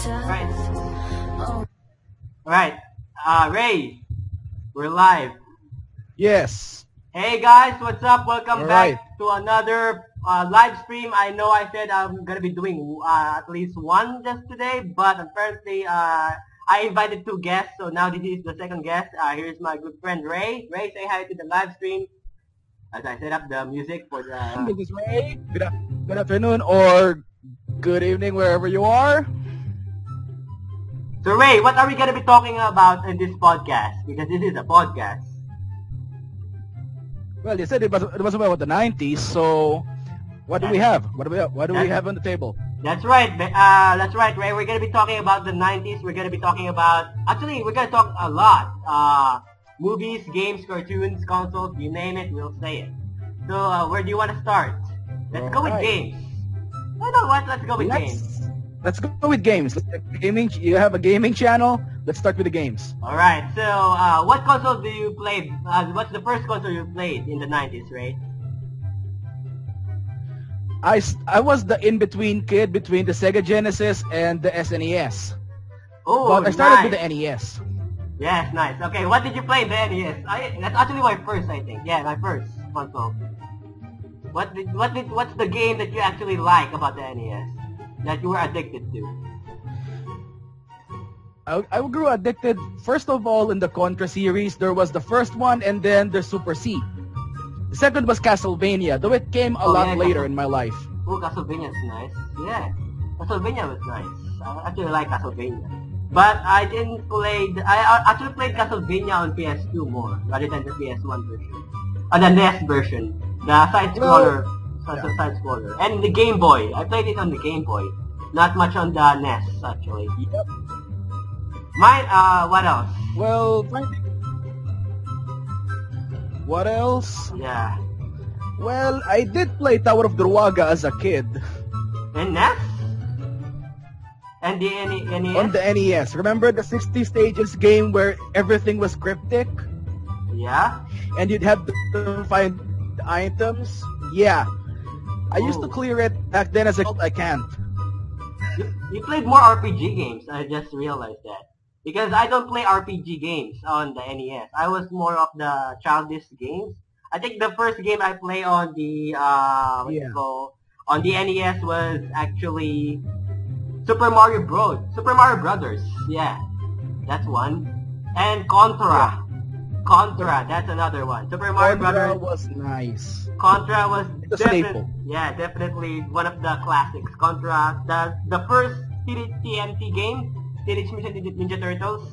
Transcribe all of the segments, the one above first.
Right. Right. Ray, we're live. Yes. Hey guys, what's up? Welcome All back right. to another live stream. I know I said I'm gonna be doing at least one just today, but apparently I invited two guests, so now this is the second guest. Here's my good friend Ray. Ray, say hi to the live stream as I set up the music for the. This is Ray. Good afternoon or good evening wherever you are. So Ray, what are we gonna be talking about in this podcast? Because this is a podcast. Well, you said it was about the 90s, so what do we have? What do we have on the table? That's right. That's right, Ray. We're gonna be talking about the 90s. We're gonna be talking about actually we're gonna talk a lot. Movies, games, cartoons, consoles, you name it, we'll say it. So where do you want to start? Let's go with games. You know what? Let's go with games. Let's go with games. Gaming. You have a gaming channel. Let's start with the games. All right. So, what console do you play? What's the first console you played in the 90s, Ray? I was the in-between kid between the Sega Genesis and the SNES. Oh, but I started nice. with the NES. Yes, nice. Okay, what did you play in the NES? That's actually my first, I think. Yeah, my first console. What's the game that you actually like about the NES that you were addicted to? I grew addicted, first of all, in the Contra series. There was the first one, and then the Super C. The second was Castlevania, though it came a lot later in my life. Oh, Castlevania's nice. Yeah, Castlevania was nice. I actually like Castlevania. But I didn't play... I actually played Castlevania on PS2 more, rather than the PS1 version. The NES version. The side-scroller. Side-scroller. And the Game Boy. I played it on the Game Boy. Not much on the NES, actually. Yep. Mine, what else? Well, what else? Yeah. Well, I did play Tower of Druaga as a kid. And NES? And the NES? On the NES. Remember the 60 stages game where everything was cryptic? Yeah. And you'd have to find the items? Yeah. I used to clear it back then as a kid. I can't. You played more RPG games, I just realized that. Because I don't play RPG games on the NES. I was more of the childish games. I think the first game I played on the on the NES was actually Super Mario Brothers. Yeah, that's one. And Contra. Contra, that's another one. Super Mario Brothers was nice. Contra was staple. Yeah, definitely one of the classics. Contra, the first TNT game. Teenage Mutant Ninja Turtles.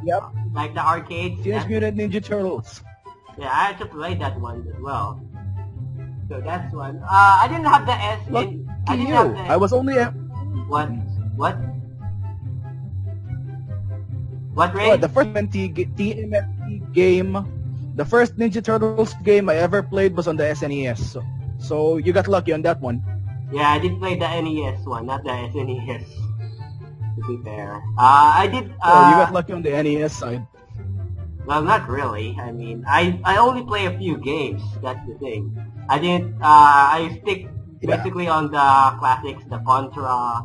Yep. Like the arcades. Teenage Mutant Ninja Turtles. Yeah, I actually played that one as well. So that's one. I didn't have the S. I didn't have the S. I was only a... What? What, Ray? The first TMNT game, the first Ninja Turtles game I ever played was on the SNES. So you got lucky on that one. Yeah, I did play the NES one, not the SNES. To be fair. I did... you got lucky on the NES side. Well, not really. I mean, I only play a few games, that's the thing. I didn't... I stick basically on the classics, the Contra,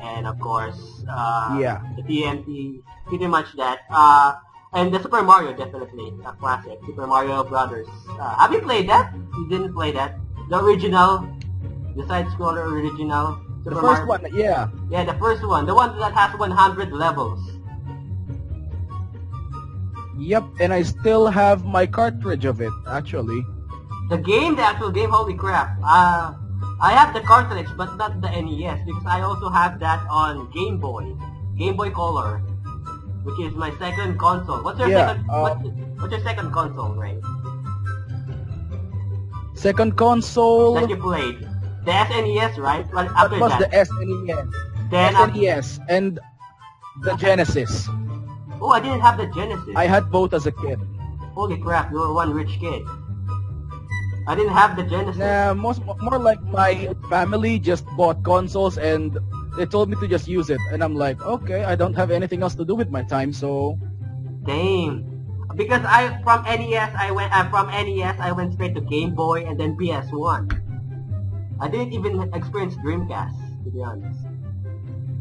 and of course, the TNT, pretty much that. And the Super Mario, definitely, a classic. Super Mario Brothers. Have you played that? You didn't play that? The original? The side-scroller original? The first one, yeah. Yeah, the first one. The one that has 100 levels. Yep, and I still have my cartridge of it, actually. The actual game, holy crap. I have the cartridge, but not the NES, because I also have that on Game Boy. Game Boy Color. Which is my second console. What's your what's your second console, Ray? Second console... That you played. The SNES, right? Well, that was the SNES. Then SNES and the Genesis. Oh, I didn't have the Genesis. I had both as a kid. Holy crap, you were one rich kid. I didn't have the Genesis. Nah, more like my family just bought consoles and they told me to just use it. And I'm like, okay, I don't have anything else to do with my time, so... Dang. Because from NES I went straight to Game Boy and then PS1. I didn't even experience Dreamcast, to be honest.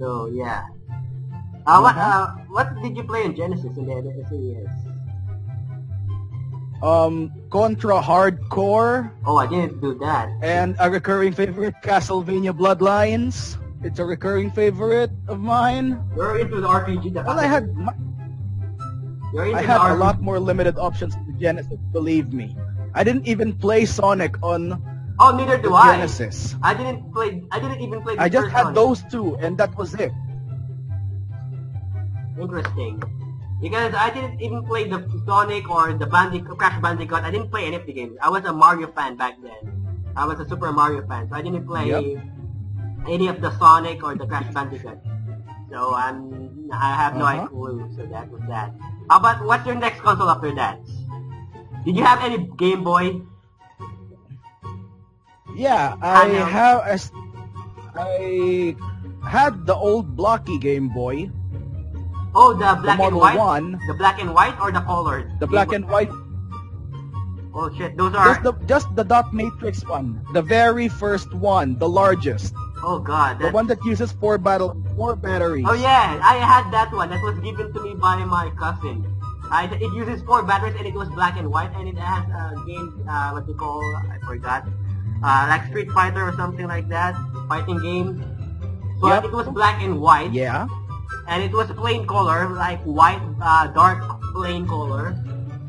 So yeah. What did you play in Genesis in the SNES? Contra Hardcore. Oh, I didn't do that. And a recurring favorite, Castlevania Bloodlines. It's a recurring favorite of mine. You're into the RPG. Well, I had a lot more limited options in the Genesis, believe me. I didn't even play Sonic on Oh, neither do I. Genesis. I didn't even play the I just first had one. those two, and that was it. Interesting. Because I didn't even play the Sonic or the Crash Bandicoot. I didn't play any of the games. I was a Mario fan back then. I was a Super Mario fan, so I didn't play any of the Sonic or the Crash Bandicoot. So I have no clue. So that was that. How about what's your next console after that? Did you have any Game Boy? Yeah, I had the old blocky Game Boy. Oh, the black and Model white? 1. The black and white or the colored? The black and white. Oh shit, those are... Just the dot matrix one. The very first one. The largest. Oh god. The one that uses four batteries. Oh yeah, I had that one. That was given to me by my cousin. It uses 4 batteries and it was black and white and it has a game, what you call, I forgot. Like Street Fighter or something like that. Fighting game. But it was black and white. Yeah. And it was plain color, like white, dark plain color.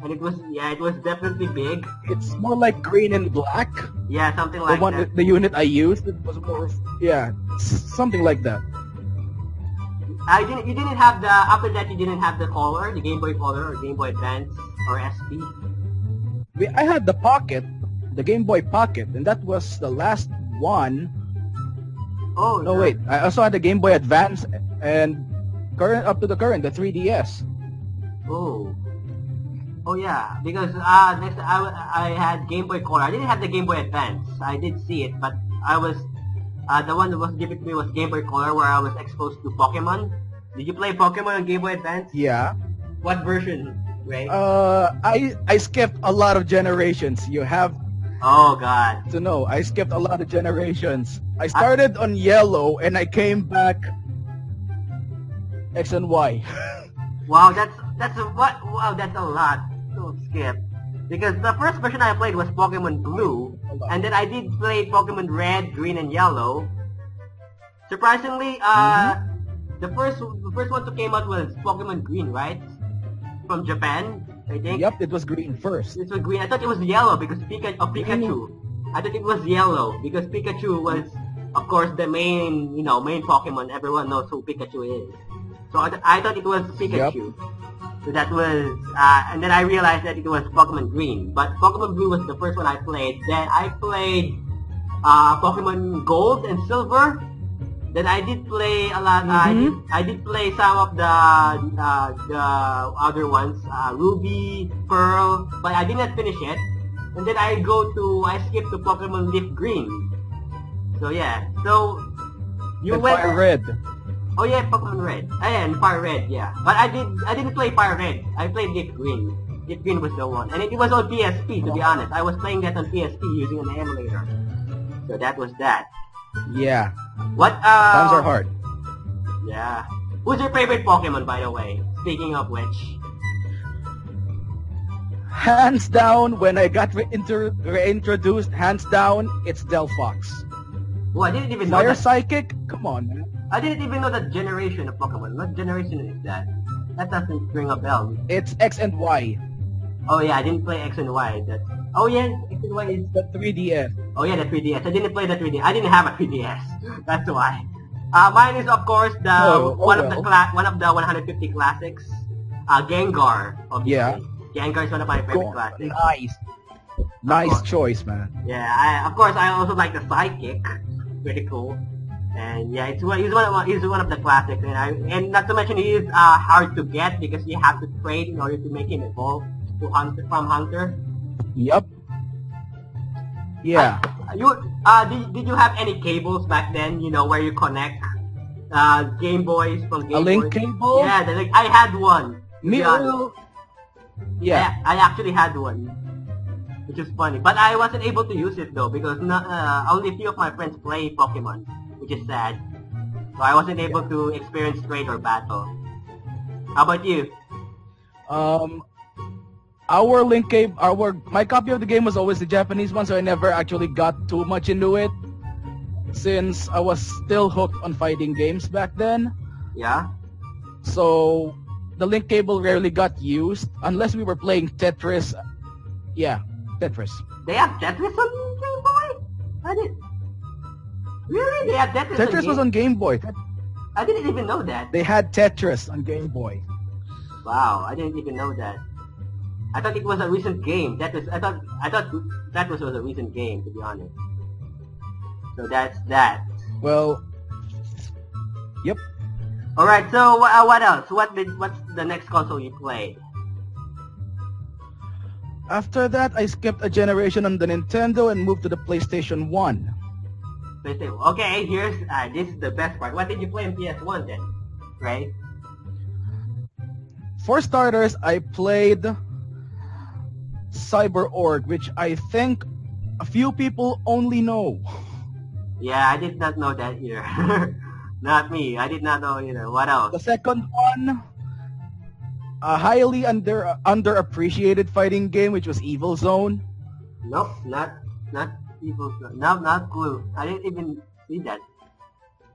And it was definitely big. It's more like green and black. Yeah, something like that. The unit I used, it was more, something like that. You didn't have after that you didn't have the color, the Game Boy Color or Game Boy Advance or SP? I had the Pocket, the Game Boy Pocket, and that was the last one. Oh, no, wait. I also had the Game Boy Advance and up to the current, the 3DS. Oh. Oh yeah, because next I had Game Boy Color. I didn't have the Game Boy Advance. I did see it, but I was the one that was given to me was Game Boy Color, where I was exposed to Pokemon. Did you play Pokemon on Game Boy Advance? Yeah. What version, Ray? I skipped a lot of generations. You have oh god to know. I skipped a lot of generations. I started on Yellow and I came back X and Y. Wow, that's a lot to skip. Because the first version I played was Pokemon Blue, and then I did play Pokemon Red, Green, and Yellow. Surprisingly, the first one that came out was Pokemon Green, right? From Japan, I think. Yep, it was green first. It was green. I thought it was yellow because Pikachu. I thought it was yellow because Pikachu was, of course, the main Pokemon. Everyone knows who Pikachu is. So I thought it was Pikachu. Yep. So that was, and then I realized that it was Pokemon Green. But Pokemon Blue was the first one I played. Then I played Pokemon Gold and Silver. Then I did play a lot. I did play some of the other ones, Ruby, Pearl, but I did not finish it. And then I skipped to Pokemon Leaf Green. So yeah, so you went. Fire Red. Oh yeah, Pokemon Red. And Fire Red, yeah. But I didn't play Fire Red. I played Leaf Green. Leaf Green was the one. And it was on PSP, to be honest. I was playing that on PSP using an emulator. So that was that. Yeah. What, Times are hard. Yeah. Who's your favorite Pokemon, by the way? Speaking of which. Hands down, when I got reintroduced, hands down, it's Delphox. Oh, I didn't even know Fire that. Psychic? Come on, man. I didn't even know that generation of Pokemon. What generation is that? That doesn't ring a bell. It's X and Y. Oh yeah, I didn't play X and Y. Oh yeah, X and Y is... The 3DS. Oh yeah, the 3DS. I didn't play the 3DS. I didn't have a 3DS. That's why. Mine is of course one of the 150 classics. Gengar. Obviously. Yeah. Gengar is one of my favorite classics. Nice choice, man. Yeah, of course I also like the Psychic. Pretty cool. And yeah, he's one of the classics, and not to mention he is hard to get because you have to trade in order to make him evolve from Hunter. Yep. Yeah. Did you have any cables back then? You know, where you connect Game Boys from Game Boys? A link cable? Yeah, I had one. Yeah. I actually had one, which is funny. But I wasn't able to use it though because only a few of my friends play Pokemon, which is sad. So I wasn't able to experience trade or battle. How about you? My copy of the game was always the Japanese one, so I never actually got too much into it, since I was still hooked on fighting games back then. Yeah? So the link cable rarely got used unless we were playing Tetris. Yeah, Tetris. They have Tetris on Game Boy? Really? They have Tetris on Tetris was on Game Boy. I didn't even know that. They had Tetris on Game Boy. Wow, I didn't even know that. I thought it was a recent game. I thought Tetris was a recent game, to be honest. So that's that. Well, yep. All right. So what else? What's the next console you played? After that, I skipped a generation on the Nintendo and moved to the PlayStation 1. PlayStation. Okay, here's this is the best part. What did you play on PS1 then? Right? For starters, I played CyberOrg, which I think a few people only know. Yeah, I did not know that either. Not me. I did not know either. What else? The second one, a highly underappreciated fighting game, which was Evil Zone. Nope, not Evil Zone. No, not Clue. I didn't even see that.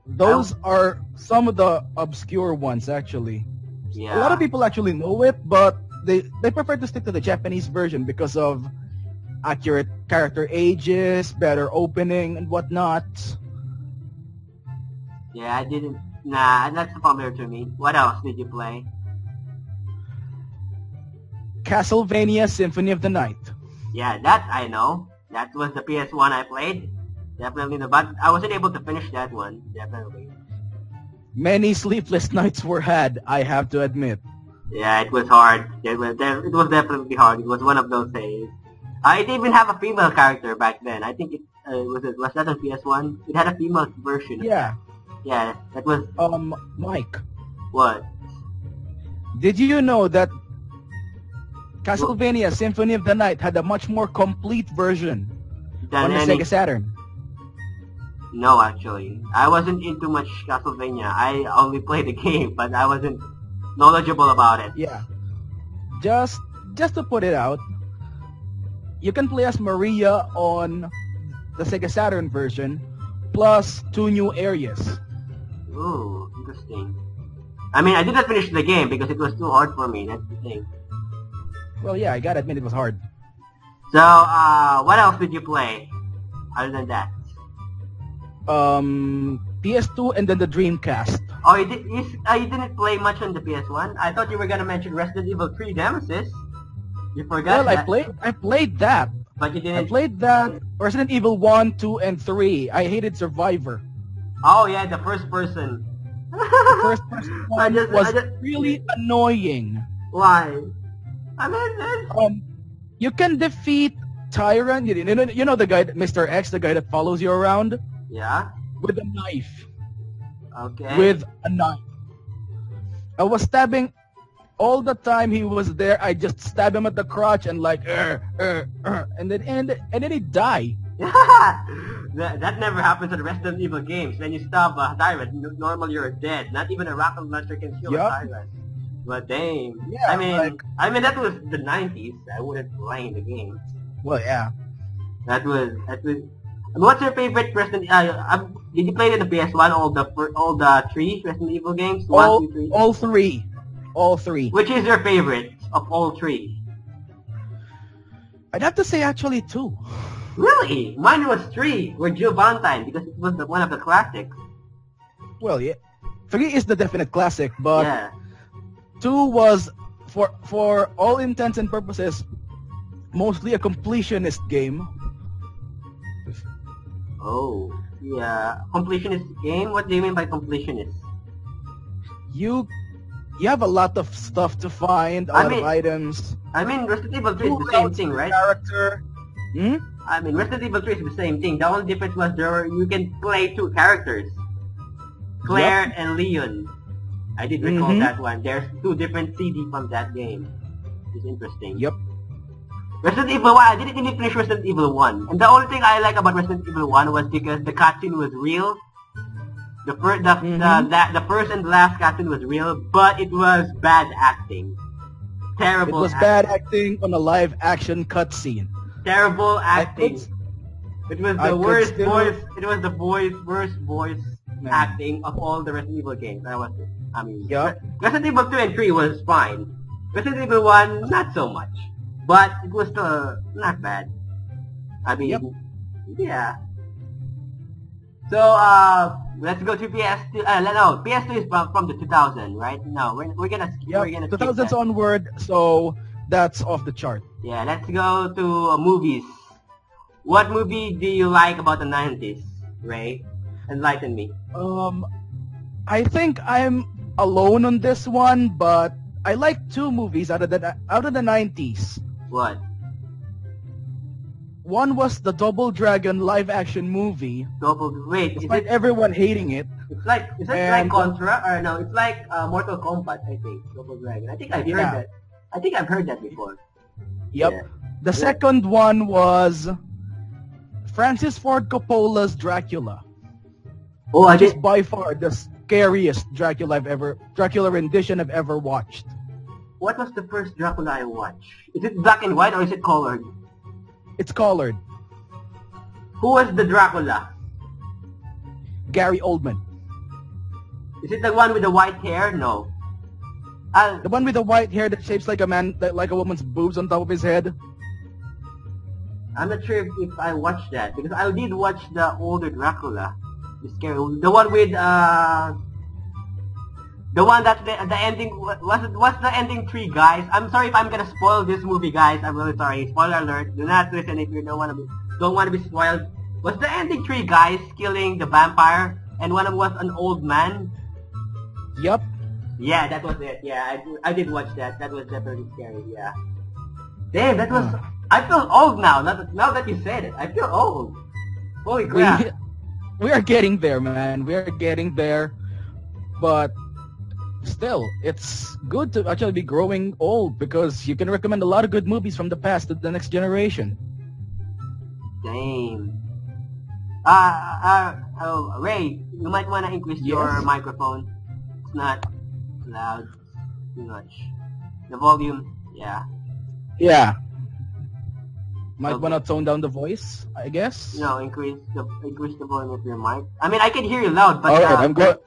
Those are some of the obscure ones, actually. Yeah. A lot of people actually know it, but they prefer to stick to the Japanese version because of accurate character ages, better opening, and whatnot. Yeah, I didn't. Nah, that's familiar to me. What else did you play? Castlevania Symphony of the Night. Yeah, that I know. That was the PS1 I played. Definitely but I wasn't able to finish that one. Definitely. Many sleepless nights were had, I have to admit. Yeah, it was hard. It was definitely hard. It was one of those days. It didn't even have a female character back then. I think was that on PS1? It had a female version. Yeah. Yeah, that was... Mike. What? Did you know that Castlevania Symphony of the Night had a much more complete version on the Sega Saturn? No, actually. I wasn't into much Castlevania. I only played the game, but I wasn't knowledgeable about it. Yeah. Just to put it out, you can play as Maria on the Sega Saturn version, plus 2 new areas. Ooh, interesting. I mean, I didn't finish the game because it was too hard for me, that's the thing. Well, yeah, I gotta admit it was hard. So, what else did you play other than that? PS2 and then the Dreamcast. Oh, you didn't play much on the PS1? I thought you were gonna mention Resident Evil 3 Nemesis. You forgot that. I played that. But you didn't... I played that. Resident Evil 1, 2, and 3. I hated Survivor. Oh, yeah, the first person. The first person one was really annoying. Why? I mean, you can defeat Tyrant. You know the guy, Mr. X, the guy that follows you around? Yeah? With a knife. Okay. With a knife. I was stabbing all the time he was there. I just stab him at the crotch and like, and then he die. That never happens in the Resident Evil games. When you stab a tyrant, normally you're dead. Not even a rocket launcher can kill a tyrant. But dang. Yeah, I mean that was the 90's. I wouldn't blame the game. Well, yeah. That was. I mean, what's your favorite Resident? Did you play it in the PS1? All the 3 Resident Evil games? All three. All 3. Which is your favorite of all 3? I'd have to say actually 2. Really? Mine was 3, with Jill Valentine, because it was one of the classics. Well, yeah. 3 is the definite classic, but yeah. 2 was, for all intents and purposes, mostly a completionist game. Oh, yeah. Completionist game? What do you mean by completionist? You have a lot of stuff to find, a lot of items. I mean, Resident Evil 3 is the same thing, right? Character. I mean, Resident Evil 3 is the same thing. The only difference was you can play 2 characters. Claire and Leon. I did recall that one. There's 2 different CD from that game. It's interesting. Yep. Resident Evil 1, I didn't even finish Resident Evil 1. And the only thing I like about Resident Evil 1 was because the cutscene was real. The first and the last cartoon was real, but it was bad acting. It was bad acting on a live action cutscene. Terrible acting. It was the worst voice. It was the worst voice acting of all the Resident Evil games. Resident Evil 2 and 3 was fine. Resident Evil 1, not so much. But it was still not bad. Yeah. So, let's go to PS2. No, PS2 is from the 2000, right? No, we're gonna skip. Yep, We're gonna 2000s onward, so that's off the chart. Yeah, let's go to movies. What movie do you like about the 90s, Ray? Enlighten me. I think I'm alone on this one, but I like two movies out of the 90s. What? One was the Double Dragon live-action movie. Wait, despite everyone hating it. Is it like Contra? Or no, it's like Mortal Kombat, I think. Double Dragon. I think I've heard that. I think I've heard that before. Yep. Yeah. The second one was Francis Ford Coppola's Dracula. Oh, which is by far the scariest Dracula rendition I've ever watched. What was the first Dracula I watched? Is it black and white or is it colored? It's colored. Who was the Dracula? Gary Oldman. Is it the one with the white hair? No. The one with the white hair that shapes like a woman's boobs on top of his head. I'm not sure if I watched that because I did watch the older Dracula. The scary, the one with the one that the ending what's the ending three guys? I'm sorry if I'm gonna spoil this movie, guys. I'm really sorry. Spoiler alert. Do not listen if you don't want to be spoiled. Was the ending three guys killing the vampire and one of them was an old man? Yup. Yeah, that was it. Yeah, I did watch that. That was definitely scary. Yeah. Damn, that was. I feel old now. Now that you said it, I feel old. Holy crap. We are getting there, man. We are getting there. But still, it's good to actually be growing old because you can recommend a lot of good movies from the past to the next generation. Damn. Ray, you might want to increase your microphone. It's not loud too much. The volume, yeah. Yeah. Might want to tone down the voice, I guess. No, increase the volume of your mic. I mean, I can hear you loud, but I'm good.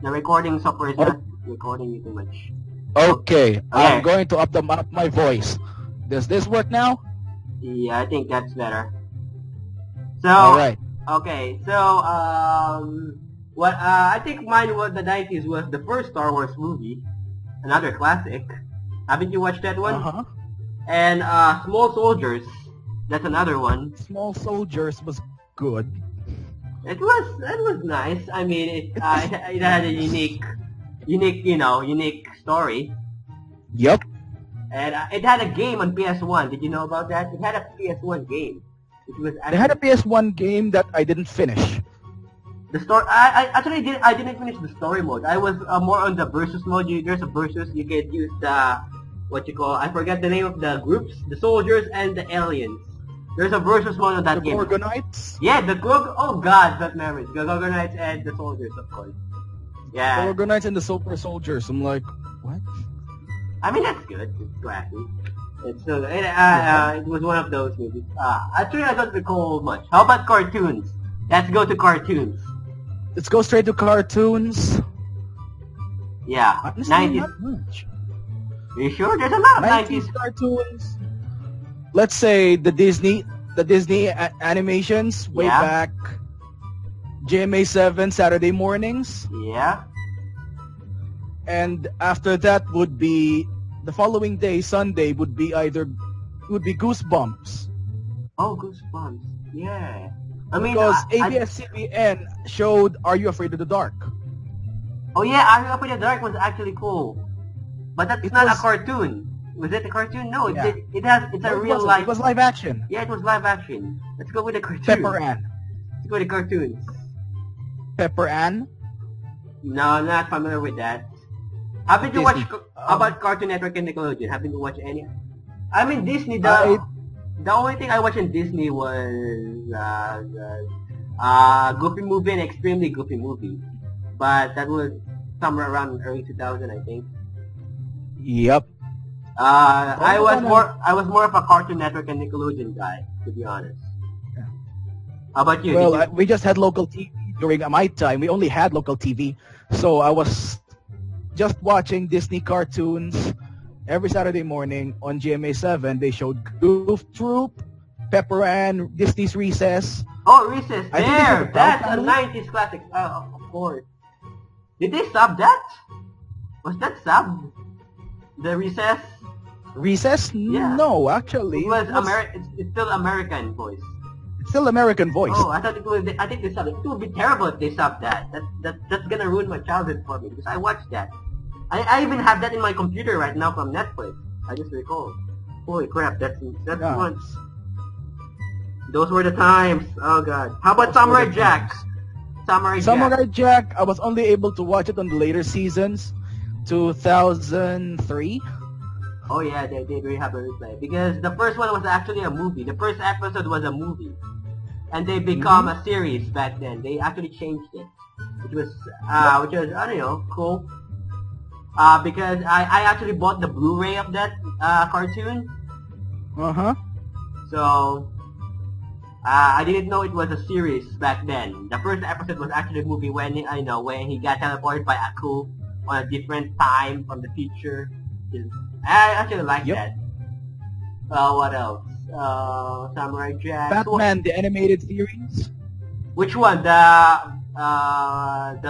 The recording software is not recording you too much. Okay, I'm going to up my voice. Does this work now? Yeah, I think that's better. So, alright. Okay, so, I think mine was the 90s was the first Star Wars movie. Another classic. Haven't you watched that one? Uh-huh. And, Small Soldiers. That's another one. Small Soldiers was good. It was nice. I mean, it had a unique story. Yep. And it had a game on PS1. Did you know about that? It had a PS1 game. They had a PS1 game that I didn't finish. The story. I didn't finish the story mode. I was more on the versus mode. There's a versus. You can use the I forget the name of the groups, the soldiers and the aliens. There's a versus mode on that game. The Gorgonites? Yeah, oh god, that memories. The Gorgonites and the soldiers, of course. Yeah. The Gorgonites and the Super Soldiers. I'm like, what? I mean, that's good. It's classy. It's still good. It was one of those movies. Actually, I don't recall much. How about cartoons? Let's go to cartoons. Let's go straight to cartoons. Yeah. Honestly, 90s. Not much. Are you sure? There's a lot of 90s cartoons. Let's say the Disney animations way back. GMA 7 Saturday mornings. Yeah. And after that would be the following day, Sunday, would be Goosebumps. Oh, Goosebumps. Yeah. I mean, because ABS-CBN showed Are You Afraid of the Dark? Oh yeah, Are You Afraid of the Dark was actually cool. But that's not a cartoon. Was it a cartoon? No, it's a real life. It was live action. Yeah, it was live action. Let's go with the cartoon. Pepper Ann. Let's go with the cartoons. Pepper Ann? No, I'm not familiar with that. Haven't you watched about Cartoon Network and Nickelodeon? Haven't you watched any? I mean, Disney. The only thing I watched in Disney was Goofy movie and extremely goofy movie. But that was somewhere around early 2000, I think. Yep. I was more of a Cartoon Network and Nickelodeon guy, to be honest. How about you? Well, we just had local TV during my time. We only had local TV, so I was just watching Disney cartoons every Saturday morning on GMA7. They showed Goof Troop, Pepper Ann, Disney's Recess. Oh, Recess! I think this was There! a That's a family. 90s classic. Of course. Did they sub that? Was that subbed? The Recess? Recess? Yeah. No, actually. It was it's still American voice. It's still American voice. Oh, I thought it was. I think they subbed it. It would be terrible if they subbed that. That's gonna ruin my childhood for me because I watched that. I even have that in my computer right now from Netflix. I just recall. Holy crap! That's Yeah. once. Those were the times. Oh god. How about Those were Samurai the Jack? times. Samurai Jack. Samurai Jack, I was only able to watch it on the later seasons, 2003. Oh yeah, they did have a replay because the first one was actually a movie. The first episode was a movie, and they become a series back then. They actually changed it, which was I don't know, cool. Because I actually bought the Blu-ray of that cartoon, Uh-huh. so I didn't know it was a series back then. The first episode was actually a movie when when he got teleported by Aku on a different time from the future. I actually like Yep. that. What else? Samurai Jack. Batman, the animated series. Which one? The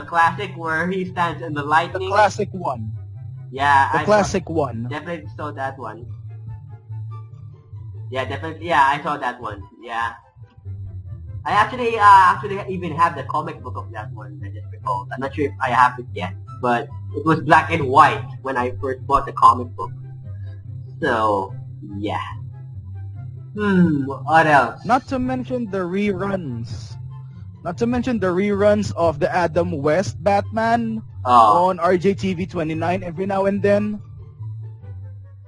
classic where he stands in the The lightning. classic one. Yeah, The I classic one. definitely saw that one. Yeah, definitely. Yeah, I saw that one. Yeah. I actually even have the comic book of that one. I just recall. I'm not sure if I have it yet, but it was black and white when I first bought the comic book. So yeah. What else? Not to mention the reruns. Not to mention the reruns of the Adam West Batman Oh, on RJTV 29 every now and then.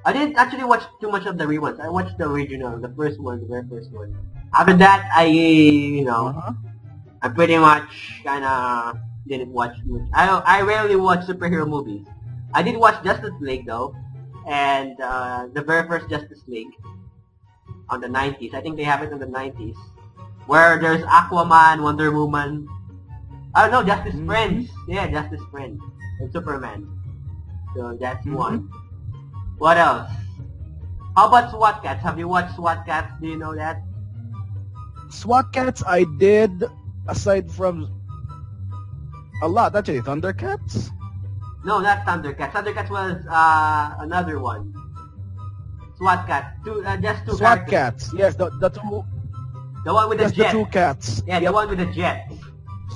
I didn't actually watch too much of the reruns. I watched the original, the first one, the very first one. After that, Uh-huh. I pretty much kinda didn't watch much. I rarely watch superhero movies. I did watch Justice League though, and the very first Justice League on the 90s. I think they have it in the 90s, where there's Aquaman, Wonder Woman. Oh no, Justice Friends. Yeah, Justice Friends and Superman. So that's one. What else? How about SWAT Cats? Have you watched SWAT Cats? Do you know that? SWAT Cats I did, aside from a lot actually. Thundercats? No, not Thundercats. Thundercats was another one. SWAT Cats. Just two SWAT characters. Cats. Yes, the two. The one with the Just the jet. two cats. Yeah, the one with the jet.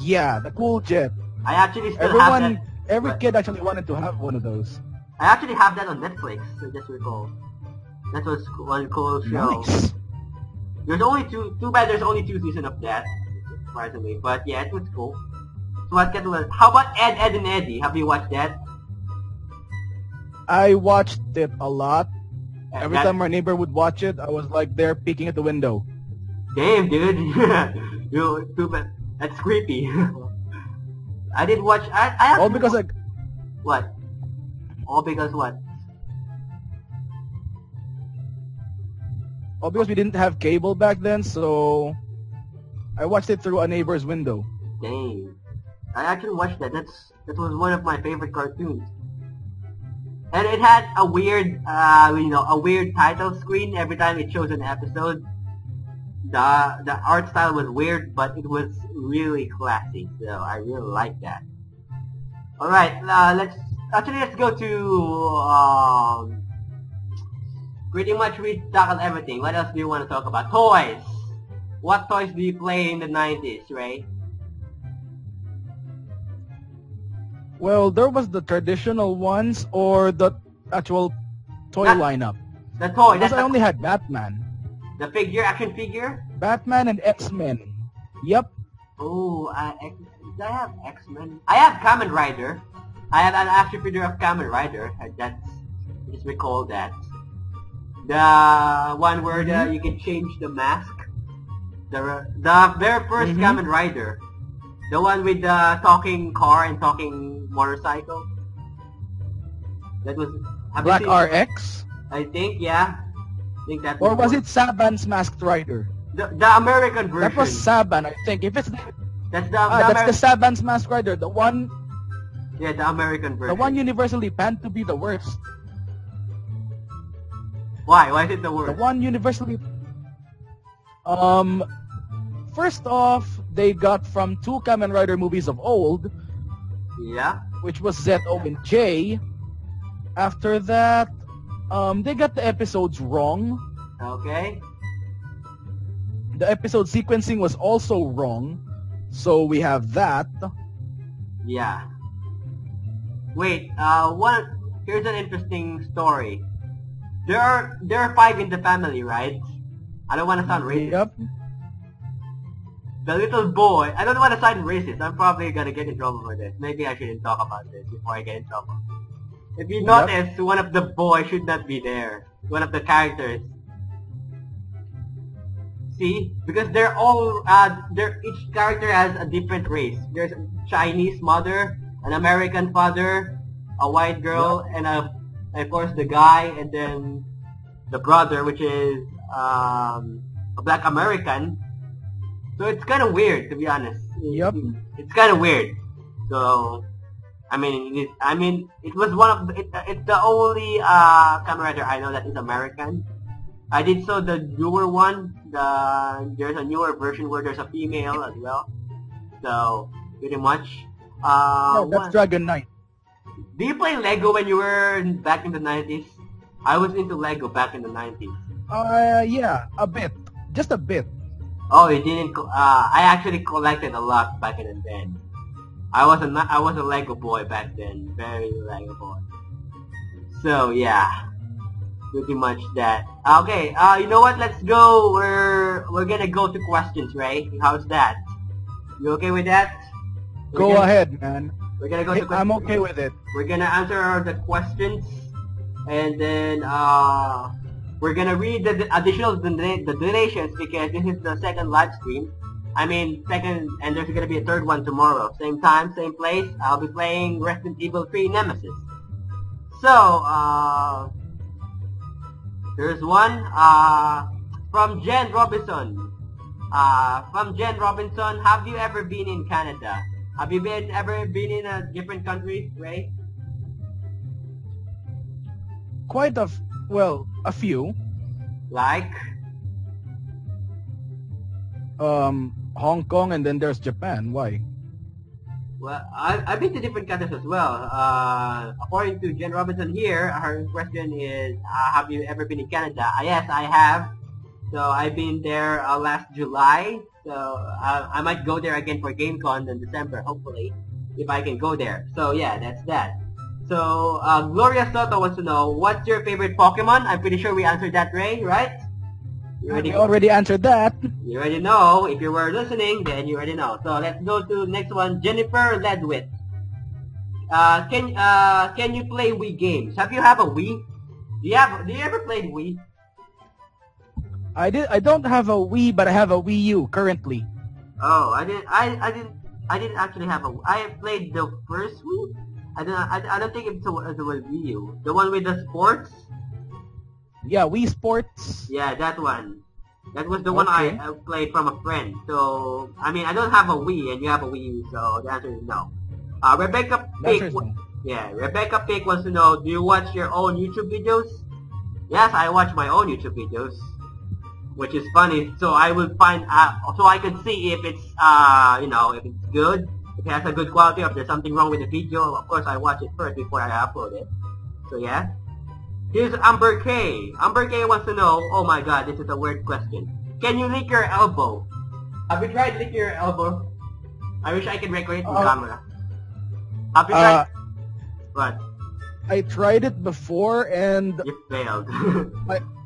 Yeah, the cool jet. I actually still have Everyone, that. every but- kid actually wanted to have one of those. I actually have that on Netflix. So just recall. That was one cool show. Nice. There's only two. Too bad there's only 2 seasons of that, surprisingly. But yeah, it was cool. SWAT Cat was. How about Ed, Ed and Eddie? Have you watched that? I watched it a lot. Every That- time our neighbor would watch it, I was like there peeking at the window. Damn, dude. Too bad. That's creepy. I did watch. I All actually because like what? All because what? all because we didn't have cable back then, so I watched it through a neighbor's window. Dang. I actually watched that. That was one of my favorite cartoons. And it had a weird, a weird title screen every time it shows an episode. The art style was weird, but it was really classy. So I really like that. All right, let's go to pretty much we tackled everything. What else do you want to talk about? Toys. What toys do you play in the 90s, Ray? Well, there was the traditional ones or the actual toy That- lineup. The toy. Because That's I only had Batman. the figure, action figure. Batman and X-Men. Yep. Oh, do I have X-Men? I have Kamen Rider. I have an action figure of Kamen Rider. That's just recall that. The one where you can change the mask. The very first Kamen Rider. The one with the talking car and talking motorcycle. That was... Black RX? I think, yeah. I think that Or was it Saban's Masked Rider? The American version. That was Saban, I think. If it's that's that's the Saban's Masked Rider, the one. Yeah, the American version. The one universally panned to be the worst. Why? Why is it the worst? The one universally. First off, they got from 2 Kamen Rider movies of old. Yeah. Which was ZO and J. After that, they got the episodes wrong. Okay. The episode sequencing was also wrong, so we have that. Yeah. Wait, here's an interesting story. There are 5 in the family, right? I don't want to sound racist. Yep. The little boy, I don't want to sound racist. I'm probably gonna get in trouble for this. Maybe I shouldn't talk about this before I get in trouble. If you notice, one of the boys should not be there. One of the characters. See? Because they're all, each character has a different race. There's a Chinese mother, an American father, a white girl, and of course the guy, and then the brother, which is, a black American. So it's kind of weird, to be honest. Yep. It's kind of weird. So, I mean, it was one of it's the only Kamen Rider I know that is American. I did saw the newer one. There's a newer version where there's a female as well. So pretty much. No, that's Dragon Knight. Do you play Lego when you were back in the 90s? I was into Lego back in the 90s. Yeah, a bit, just a bit. Oh, you didn't. I actually collected a lot back in the day. I was a Lego boy back then, very Lego boy. So yeah, pretty much that. Okay, you know what? Let's go. We're gonna go to questions, Ray. How's that? You okay with that? Go ahead, man. We're gonna go to questions. I'm okay with it. We're gonna answer the questions, and then we're gonna read the additional donations because this is the second live stream. I mean, second, and there's gonna be a third one tomorrow. Same time, same place. I'll be playing Resident Evil 3 Nemesis. So, there's one, from Jen Robinson. Have you ever been in Canada? Have you ever been in a different country, Ray? Quite a few. Like? Hong Kong, and then there's Japan. Why? Well, I've been to different countries as well. According to Jen Robinson here, her question is, have you ever been in Canada? Yes, I have. So I've been there last July. So I might go there again for GameCon in December, hopefully, if I can go there. So yeah, that's that. So Gloria Soto wants to know, what's your favorite Pokemon? I'm pretty sure we answered that, Ray, right? We already answered that. You already know. If you were listening, then you already know. So let's go to next one. Jennifer Ledwith. Can you play Wii games? Have you have a Wii? Do you ever play Wii? I don't have a Wii, but I have a Wii U currently. Oh, I didn't actually have a. I played the first Wii. I don't think it's the Wii U. The one with the sports. Yeah, Wii Sports. Yeah, that one. That was the one I played from a friend. So, I mean, I don't have a Wii, and you have a Wii U, so the answer is no. Rebecca Pick. Yeah, Rebecca Pick wants to know, do you watch your own YouTube videos? Yes, I watch my own YouTube videos, which is funny. So I will find so I can see if it's if it's good, if it has a good quality, or if there's something wrong with the video. Of course, I watch it first before I upload it. So yeah. Here's Amber K. Amber K wants to know, oh my god, this is a weird question. Can you lick your elbow? Have you tried licking your elbow? I wish I could record it in camera. Have you tried? What? I tried it before and... You failed.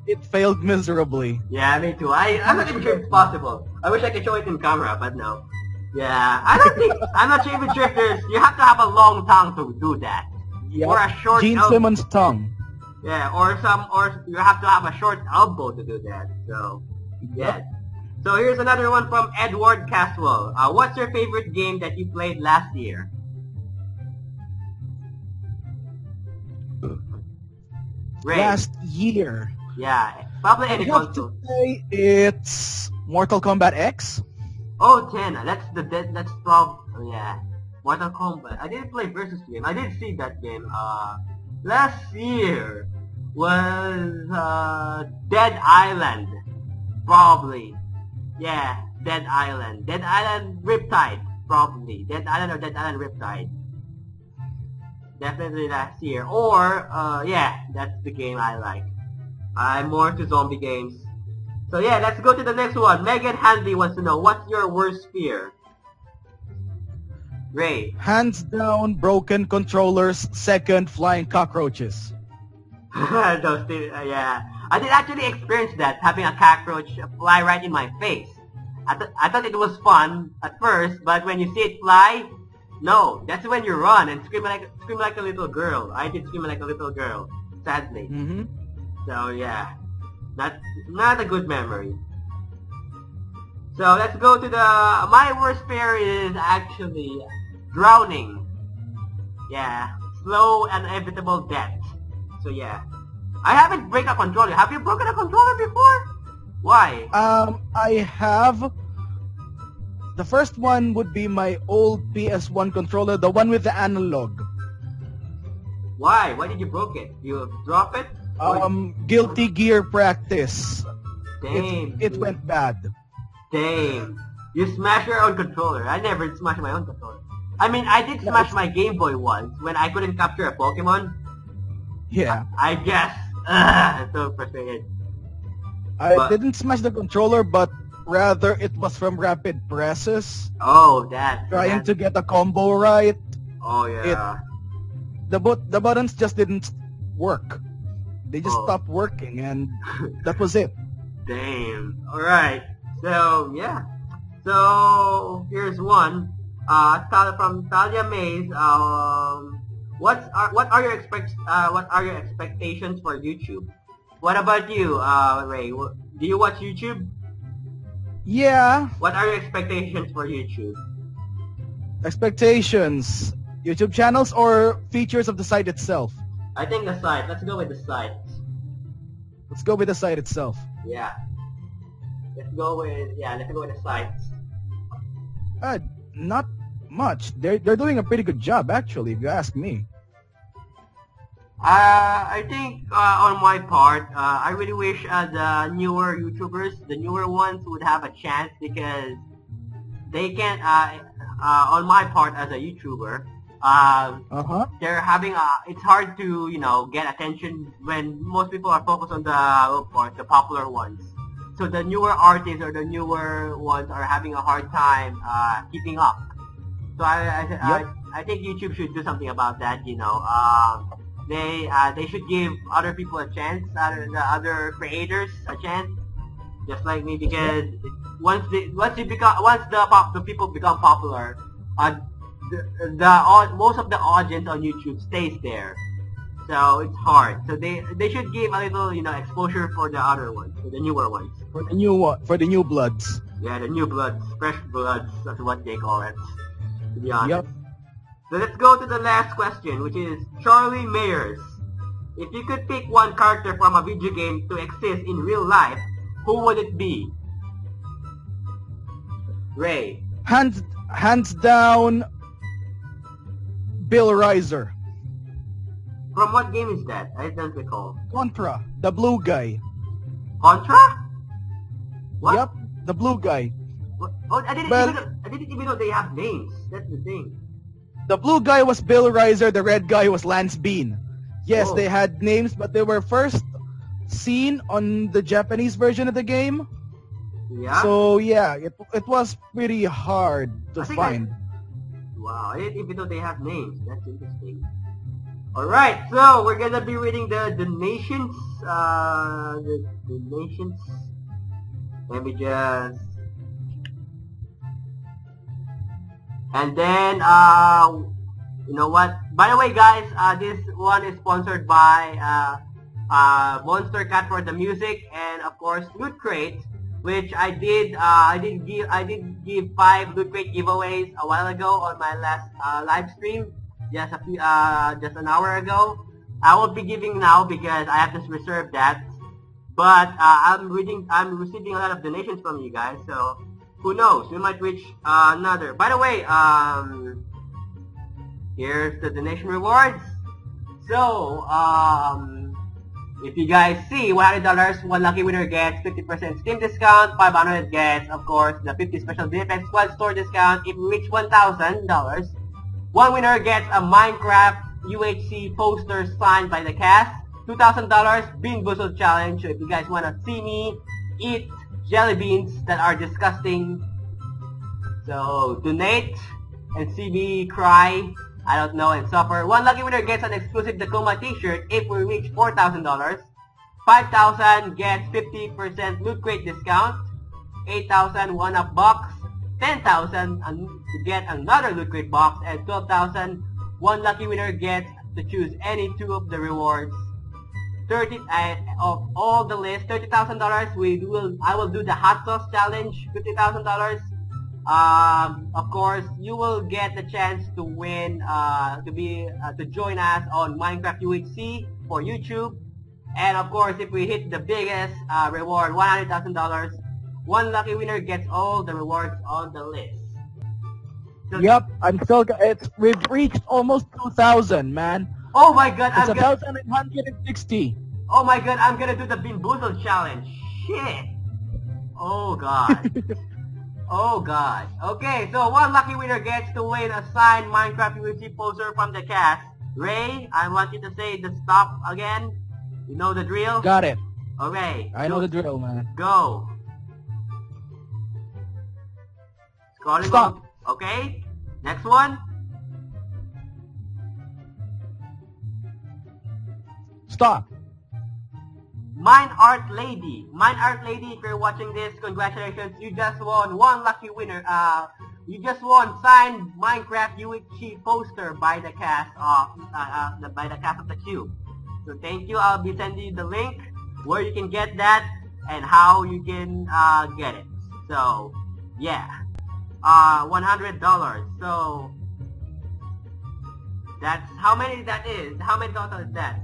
It failed miserably. Yeah, me too. I'm not even sure it's possible. I wish I could show it in camera, but no. Yeah, I'm not even sure if you have to have a long tongue to do that. Yep. Or a short Gene elbow. Simmons' tongue. Yeah, or you have to have a short elbow to do that. So, yeah. So here's another one from Edward Caswell. What's your favorite game that you played last year? Ray. Last year. Yeah, probably I any have to console. say it's Mortal Kombat X. Oh, 10. That's probably, yeah. Mortal Kombat. I didn't play Versus game. I did see that game. Last year was, Dead Island. Probably. Yeah, Dead Island. Dead Island Riptide. Probably. Dead Island or Dead Island Riptide. Definitely last year. Or, yeah, that's the game I like. I'm more to zombie games. So yeah, let's go to the next one. Megan Hanley wants to know, what's your worst fear? Ray. Hands down, broken controllers. Second, flying cockroaches. Those things, yeah. I did actually experience that, having a cockroach fly right in my face. I thought it was fun at first, but when you see it fly, no, that's when you run and scream like a little girl. I did scream like a little girl, sadly. Mm-hmm. So yeah, not a good memory. So let's go to my worst fear is actually drowning. Yeah, slow and inevitable death. So yeah, I haven't broken a controller. Have you broken a controller before? Why? I have. The first one would be my old PS1 controller, the one with the analog. Why? Why did you broke it? You drop it? Guilty Gear practice. Damn. It went bad. Damn. You smash your own controller. I never smashed my own controller. I mean, I did smash my Game Boy once when I couldn't capture a Pokemon. Yeah. I guess. I'm so frustrated. I didn't smash the controller, but rather it was from rapid presses. Oh, that. Trying to get a combo right. Oh, yeah. The buttons just didn't work. They just stopped working, and that was it. Damn. Alright. So, yeah. So, here's one. From Talia Mays. What are your expectations for YouTube? What about you, Ray? Do you watch YouTube? Yeah. What are your expectations for YouTube? Expectations. YouTube channels or features of the site itself? I think the site. Let's go with the site. Let's go with the site itself. Yeah. Let's go with the site. Not much. They're doing a pretty good job, actually, if you ask me. I think on my part, I really wish the newer YouTubers, the newer ones, would have a chance because they can't. On my part as a YouTuber, they're having it's hard to get attention when most people are focused on the popular ones. So the newer artists or the newer ones are having a hard time keeping up. So I think YouTube should do something about that. They should give other people a chance, the other creators a chance, just like me. Because once the people become popular, most of the audience on YouTube stays there. So it's hard. So they should give a little exposure for the other ones, for the newer ones. For the new bloods. Yeah, the new bloods, fresh bloods. That's what they call it. To be honest. Yep. So let's go to the last question, which is Charlie Mayers. If you could pick one character from a video game to exist in real life, who would it be? Ray. Hands down, Bill Riser. From what game is that? I don't recall. Contra, the blue guy. Contra? What? Yep, the blue guy. What? Oh, I didn't even know they have names. That's the thing. The blue guy was Bill Riser, the red guy was Lance Bean. Yes, Oh. they had names, but they were first seen on the Japanese version of the game. Yeah? So yeah, it was pretty hard to I think find. Wow, I didn't even know they have names. That's interesting. Alright, so we're gonna be reading the donations. The donations. Let me just... And then, you know what? By the way, guys, this one is sponsored by Monster Cat for the music, and of course, Loot Crate, which I did give 5 loot crate giveaways a while ago on my last live stream, just an hour ago. I won't be giving now because I have to reserve that. But I'm receiving a lot of donations from you guys, so who knows? We might reach another. By the way, here's the donation rewards. So, if you guys see, $100, one lucky winner gets 50% Steam discount, 500 gets, of course, the 50 special VFX Squad store discount. If we reach $1,000, one winner gets a Minecraft UHC poster signed by the cast. $2,000 Bean Boozled Challenge. So if you guys want to see me eat jelly beans that are disgusting, so donate and see me cry, I don't know, and suffer. One lucky winner gets an exclusive Tacoma t-shirt if we reach $4,000. 5,000 gets 50% loot crate discount. 8,000 one-up box. 10,000 to get another loot crate box. And 12,000 one lucky winner gets to choose any 2 of the rewards. 30 of all the list, $30,000. I will do the hot sauce challenge. $50,000. Of course, you will get the chance to win, to join us on Minecraft UHC for YouTube. And of course, if we hit the biggest reward, $100,000, one lucky winner gets all the rewards on the list. So, yep, we've reached almost 2,000, man. Oh my god, it's 1,160. Oh my god, I'm gonna do the Bean Boozled challenge. Shit. Oh god. Oh god. Okay, so one lucky winner gets to win a signed Minecraft UHC poster from the cast. Ray, I want you to say the stop again. You know the drill? Got it. Okay. I know the drill, man. Go. Scrolling Stop. up. Okay. Next one. Stop. Mine Art Lady. Mine Art Lady, if you're watching this, congratulations. You just won one lucky winner. You just won signed Minecraft UHC poster by the cast of the Cube. So thank you. I'll be sending you the link where you can get that and how you can get it. So yeah, $100. So that's how many that is. How many total is that?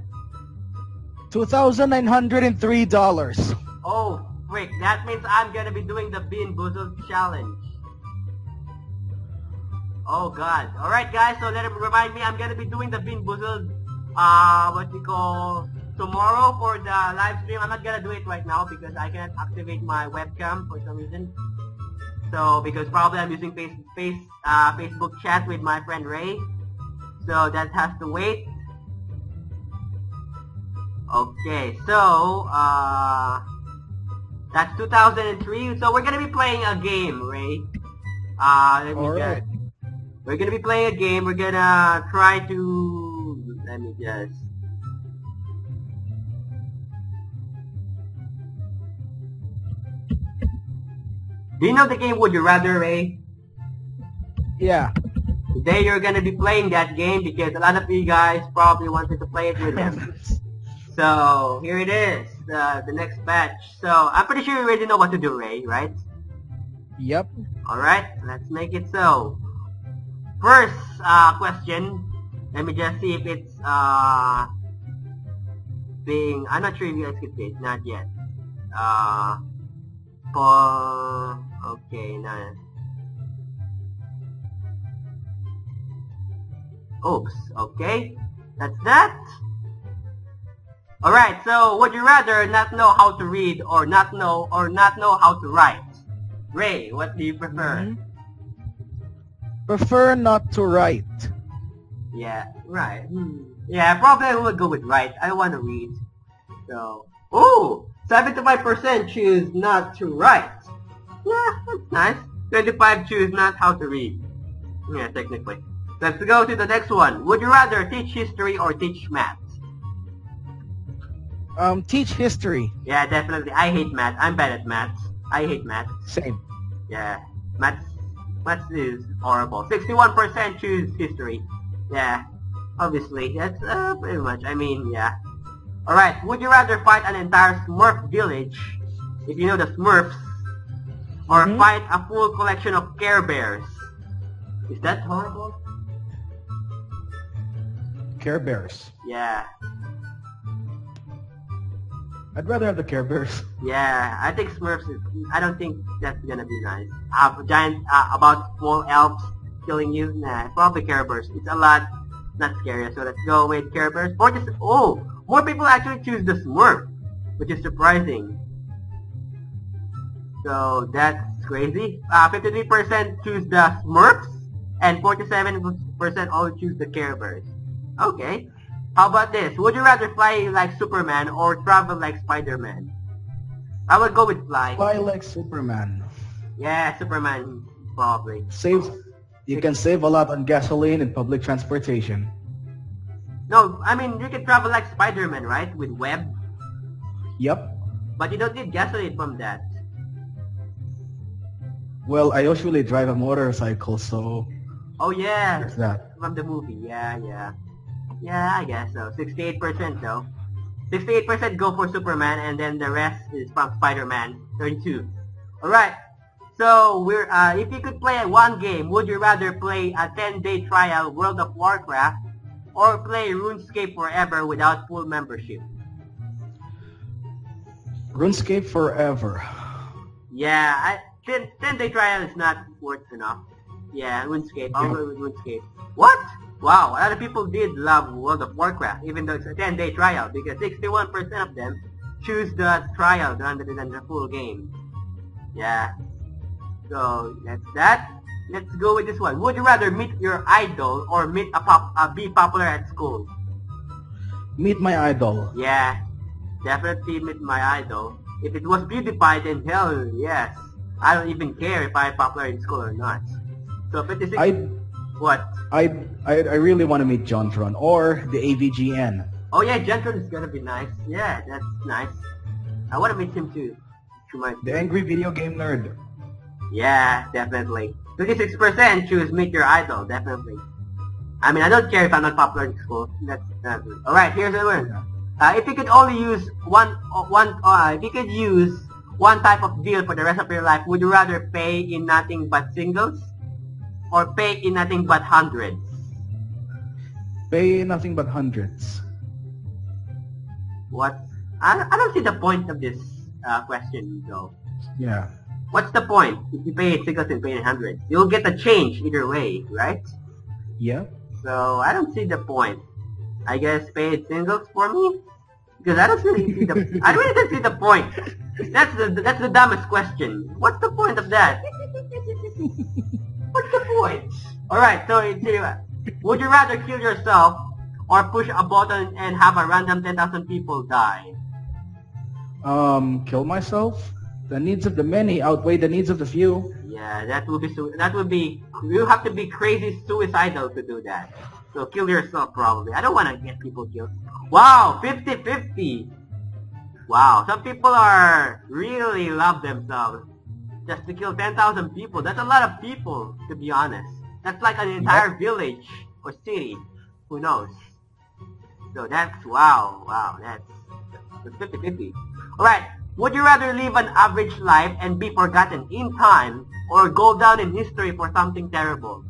$2,903. Oh, frick. That means I'm gonna be doing the Bean Boozled challenge. Oh god. Alright guys, so let it remind me, I'm gonna be doing the Bean Boozled, tomorrow for the live stream. I'm not gonna do it right now because I can't activate my webcam for some reason. So, because probably I'm using Facebook chat with my friend Ray. So that has to wait. Okay, so, that's 2003, so we're gonna be playing a game, Ray. Alright. We're gonna be playing a game, we're gonna try to, let me just, do you know the game Would You Rather, Ray? Yeah. Today you're gonna be playing that game because a lot of you guys probably wanted to play it with them. So, here it is, the next batch. So, I'm pretty sure you already know what to do, Ray, right? Yep. Alright, let's make it so. First question, let me just see if it's I'm not sure if you guys can see it, not yet. Okay, no. Oops, okay, that's that. Alright, so would you rather not know how to read or not know how to write? Ray, what do you prefer? Prefer not to write. Yeah, right. Yeah, probably I would go with write. I want to read. So, ooh, 75% choose not to write. Yeah, that's nice. 25 choose not how to read. Yeah, technically. Let's go to the next one. Would you rather teach history or teach math? Teach history. Yeah, definitely. I hate math. I'm bad at math. I hate math. Same. Yeah, math is horrible. 61% choose history. Yeah, obviously. That's pretty much. I mean, yeah. Alright, would you rather fight an entire Smurf village? If you know the Smurfs, or fight a full collection of Care Bears? Is that horrible? Care Bears. Yeah. I'd rather have the Care Bears. Yeah, I think Smurfs is, I don't think that's gonna be nice. Giant, about small elves killing you? Nah, probably Care Bears. It's a lot, not scary, so let's go with Care Bears. Oh, more people actually choose the Smurf, which is surprising. So, that's crazy. 53% choose the Smurfs, and 47% only choose the Care Bears. Okay. How about this? Would you rather fly like Superman or travel like Spider-Man? I would go with fly. Fly like Superman. Yeah, Superman, probably. You can save a lot on gasoline and public transportation. No, I mean, you can travel like Spider-Man, right? With web. Yep. But you don't need gasoline from that. Well, I usually drive a motorcycle, so Oh yeah, there's that. from the movie. Yeah, I guess so. 68% though. 68% go for Superman, and then the rest is from Spider-Man. 32. All right. So if you could play one game, would you rather play a 10-day trial World of Warcraft or play RuneScape forever without full membership? RuneScape forever. Yeah, 10-day trial is not worth enough. Yeah, RuneScape. I'll go with RuneScape. What? Wow, a lot of people did love World of Warcraft, even though it's a 10-day trial, because 61% of them choose the trial rather than the full game. Yeah. So, that's that. Let's go with this one. Would you rather meet your idol or be popular at school? Meet my idol. Yeah, definitely meet my idol. If it was PewDiePie, then hell yes. I don't even care if I'm popular in school or not. So 56. What? I really want to meet Jontron or the AVGN. Oh yeah, Jontron is gonna be nice. Yeah, that's nice. I want to meet him too. The angry video game nerd. Yeah, definitely. 56% choose meet your idol, definitely. I mean, I don't care if I'm not popular in school. That's all right. Here's the one. If you could only use if you could use one type of deal for the rest of your life, would you rather pay in nothing but singles or pay in nothing but hundreds? Pay nothing but hundreds. What? I don't see the point of this question though. Yeah. What's the point if you pay in singles and pay in hundreds? You'll get a change either way, right? Yeah. So I don't see the point. I guess pay in singles for me, because I don't really see the. I really don't see the point. That's the dumbest question. What's the point of that? What's the point? All right. So would you rather kill yourself or push a button and have a random 10,000 people die? Kill myself. The needs of the many outweigh the needs of the few. Yeah, that would be. You have to be crazy suicidal to do that. So kill yourself probably. I don't want to get people killed. Wow, 50-50. Wow, some people really love themselves just to kill 10,000 people. That's a lot of people, to be honest. That's like an entire village or city. Who knows? So that's wow, that's 50-50. All right. Would you rather live an average life and be forgotten in time, or go down in history for something terrible?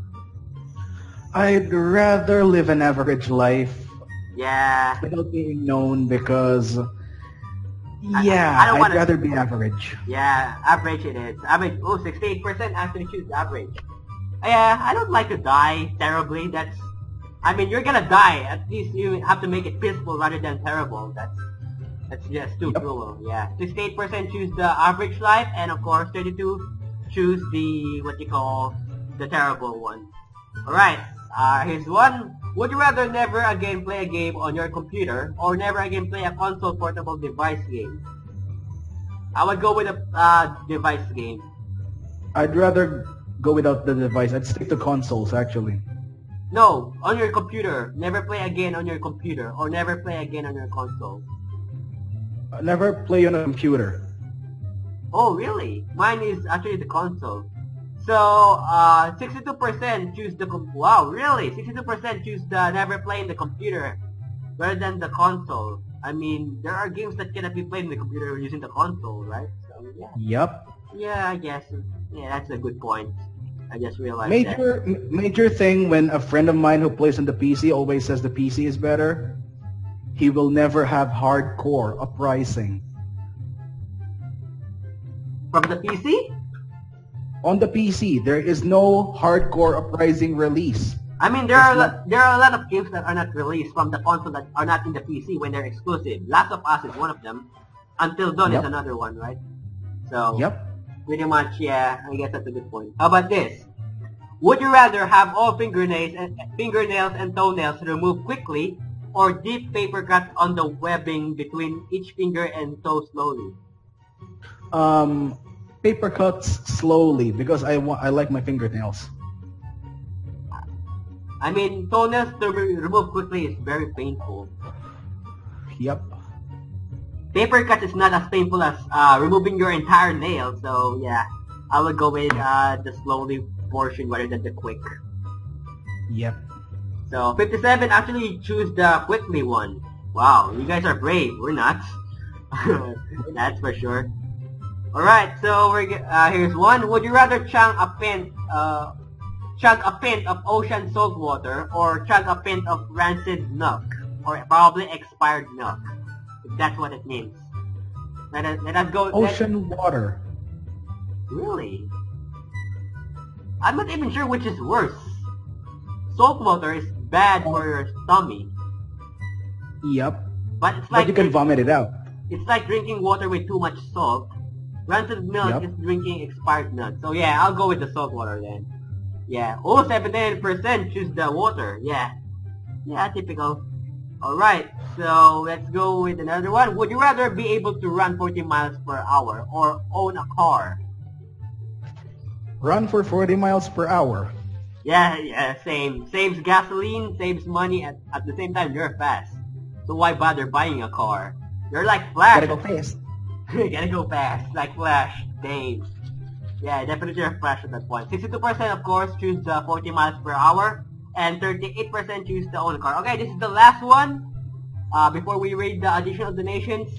I'd rather live an average life. Yeah. Without being known, because I'd rather be average. Yeah, average it is. Average. Oh, 68% actually choose average. Yeah, I don't like to die terribly. I mean, you're gonna die. At least you have to make it peaceful rather than terrible. That's just too cruel. Yeah. 68% choose the average life, and of course 32 choose the terrible one. Alright, here's one. Would you rather never again play a game on your computer or never again play a console portable device game? I would go with a device game. I'd rather go without the device. I'd stick to consoles, actually. No, on your computer. Never play again on your computer or never play again on your console. Never play on a computer. Oh, really? Mine is actually the console. So, 62% choose wow, really? 62% choose the never play in the computer rather than the console. I mean, there are games that cannot be played in the computer using the console, right? So, yeah. Yep. Yeah, I guess. Yeah, that's a good point. I just realized that. Major thing when a friend of mine who plays on the PC always says the PC is better. He will never have hardcore uprising. From the PC? On the PC, there is no hardcore uprising release. I mean, there are a lot of games that are not released from the console that are not in the PC when they're exclusive. Last of Us is one of them. Until Dawn is another one, right? So, pretty much, yeah, I guess that's a good point. How about this? Would you rather have all fingernails and toenails removed quickly, or deep paper cuts on the webbing between each finger and toe slowly? Paper cuts slowly because I like my fingernails. I mean, toenails to remove quickly is very painful. Yep. Paper cut is not as painful as removing your entire nail, so yeah, I would go with the slowly portion rather than the quick. Yep. So 57 actually choose the quickly one. Wow, you guys are brave. We're not. That's for sure. Alright, so here's one. Would you rather chug a pint of ocean salt water or chug a pint of rancid milk? Or probably expired milk, if that's what it means. Let us go. Ocean water. Really? I'm not even sure which is worse. Salt water is bad for your stomach. Yep. But it's like you can vomit it out. It's like drinking water with too much salt. Rancid milk is drinking expired milk. So yeah, I'll go with the salt water then. Yeah. 79% choose the water. Yeah. Yeah, typical. Alright, so let's go with another one. Would you rather be able to run 40 miles per hour or own a car? Run for 40 miles per hour. Yeah, same. Saves gasoline, saves money, at the same time you're fast. So why bother buying a car? You're like Flash. Gotta go fast. You gotta go fast, like Flash, Dave. Yeah, definitely a Flash at that point. 62% of course choose 40 miles per hour, and 38% choose to own a car. Okay, this is the last one. Before we read the additional donations,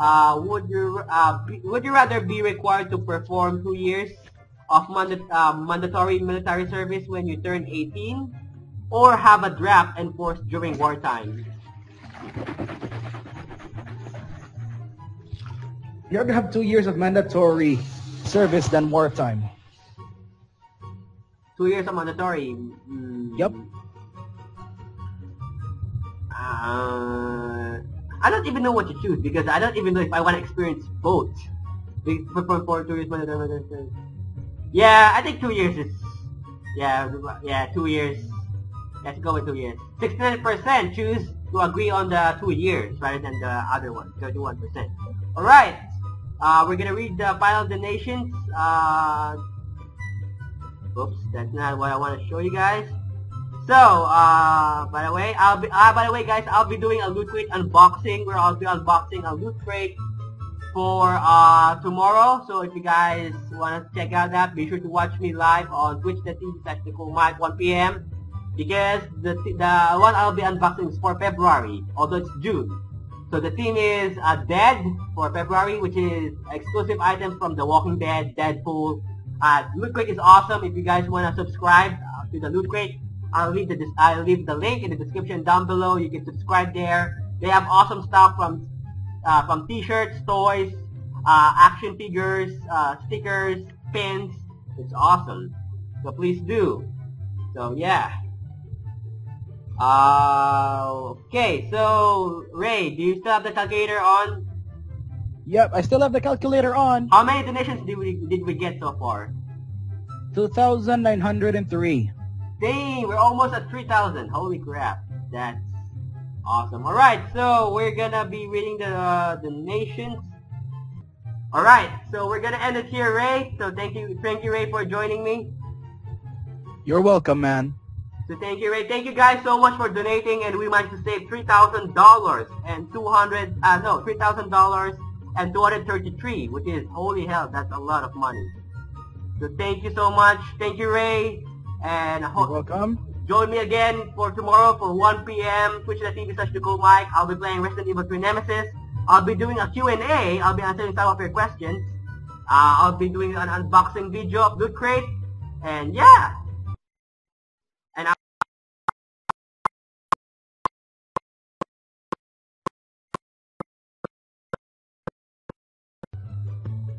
would you rather be required to perform 2 years of mandatory military service when you turn 18, or have a draft enforced during wartime? You have to have 2 years of mandatory service than wartime. 2 years of mandatory. Yep. I don't even know what to choose because I don't even know if I want to experience both. For 2 years mandatory service. Yeah, I think 2 years is... Yeah, 2 years. Let's go with 2 years. 69% choose to agree on the 2 years rather than the other one, 31%. Alright, we're gonna read the final donations. Oops, that's not what I want to show you guys. So, by the way, guys, I'll be doing a Loot Crate unboxing, where I'll be unboxing a Loot Crate for tomorrow. So if you guys want to check out that, be sure to watch me live on twitch.tv/NicoleMike 1 p.m. because the one I'll be unboxing is for February, although it's June. So the theme is Dead for February, which is exclusive items from The Walking Dead, Deadpool. Loot Crate is awesome. If you guys want to subscribe to the Loot Crate, I'll leave the link in the description down below. You can subscribe there. They have awesome stuff from t-shirts, toys, action figures, stickers, pins. It's awesome. So please do. So yeah. Okay, so Ray, do you still have the calculator on? Yep, I still have the calculator on. How many donations did we get so far? 2,903. Dang, we're almost at 3,000. Holy crap. That's awesome. Alright, so we're gonna be reading the donations. Alright, so we're gonna end it here, Ray. So thank you Ray for joining me. You're welcome, man. So thank you, Ray. Thank you guys so much for donating, and we managed to save $3,000 and $3,000 and 233, which is, holy hell, that's a lot of money. So thank you so much. Thank you, Ray. And you're welcome. Join me again for tomorrow for 1 p.m. twitch.tv/NicoleMike. I'll be playing Resident Evil 3 Nemesis. I'll be doing a Q&A. I'll be answering some of your questions. I'll be doing an unboxing video of Loot Crate, and yeah, and I'll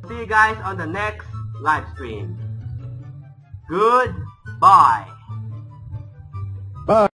see you guys on the next live stream. Goodbye. Bye.